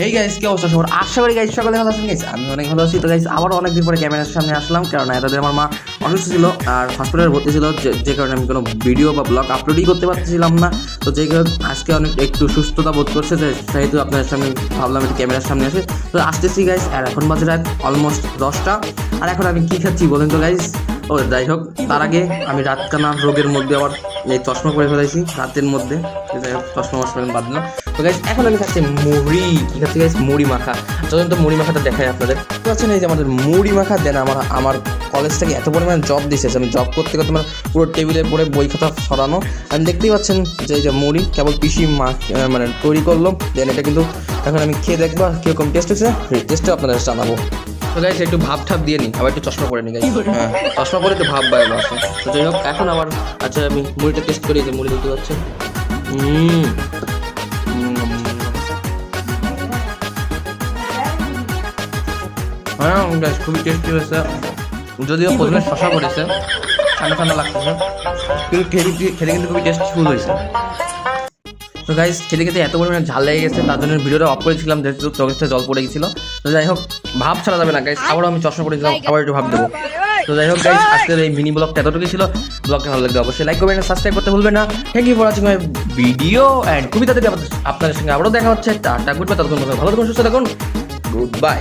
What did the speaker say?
Hey guys, কি অবস্থা সবার? আশা করি গাইস সকলে ভালো আছেন। গাইস আমি অনেক ভালো আছি। তো গাইস আবারও অনেকদিন পরে ক্যামেরার সামনে আসলাম, কারণ এতদিন আমার মা অসুস্থ ছিল আর হসপিটালে ভর্তি ছিল, যে কারণে আমি কোনো ভিডিও বা ব্লগ আপলোডই করতে পারছিলাম না। তো যে কারণে আজকে অনেক একটু সুস্থতা বোধ করছে, সেহেতু আপনাদের সামনে ভাবলাম একটু ক্যামেরার সামনে আসে। তো আসতেছি গাইস, আর এখন বাজে রাত অলমোস্ট 10টা। আর এখন আমি কী খাচ্ছি বলেন তো গাইস? ও যাই হোক, তার আগে আমি রাতকানা রোগের মধ্যে আবার এই চশমা পরে ফেলেছি রাতের মধ্যে। যাই হোক, চশমা বাদ দিলাম। তো গাইস এখন আমি খাচ্ছি মুড়ি। কি খাচ্ছি গাইস? মুড়ি মাখা। চলুন তো মুড়ি মাখাটা দেখাই আপনাদের। তো আছেন এই যে আমাদের মুড়ি মাখা। দেন আমার কলেজ থেকে এত পরিমাণে জব দিয়েছে, আমি জব করতে করতে মানে পুরো টেবিলের পরে বই খাতা সরানো। আমি দেখতেই পাচ্ছেন যে এই যে মুড়ি কেবল পিসি মানে তৈরি করলো। দেন এটা কিন্তু এখন আমি খেয়ে দেখবো কীরকম টেস্ট হচ্ছে। টেস্টটা আপনাদের জানাবো। তো গাইস একটু ভাব ঠাপ দিয়ে নিই, আবার একটু চশমা পরে নিই গাইস। হ্যাঁ, চশমা পরে একটু ভাব বাইরে আসে। তো যাই হোক, এখন আবার আচ্ছা আমি মুড়িটা টেস্ট করি। যে মুড়ি দেখতে পাচ্ছেন, হ্যাঁ গাইস খুবই টেস্টি হয়েছে। যদিও প্রথমে শশা পড়েছে, ঠান্ডা ঠান্ডা লাগতেছে, কিন্তু খেতে কিন্তু খুবই টেস্টফুল হয়েছে। তো গাইস খেতে খেতে এত পরিমাণে ঝাল লেগে গেছে, তার জন্য ভিডিওটা অফ করেছিলাম, যেহেতু চোখের থেকে জল পড়ে গেছিলো। তো যাই হোক, ভাব ছাড়া যাবে না গাইস। আবারও আমি চশমা পড়েছিলাম, আবার একটু ভাব দেবো। তো যাই হোক গাইস, আজকের এই মিনি ব্লগটা এতটুকুই ছিল। ব্লগটা ভালো লাগবে অবশ্যই লাইক করবেন, সাবস্ক্রাইব করতে ভুলবেন না। Thank you for watching my video and খুবই তাড়াতাড়ি আপনাদের সঙ্গে আবারও দেখা হচ্ছে। Tata, good bye. ততক্ষণ ভালো থাকুন, সুস্থ থাকুন, গুড বাই।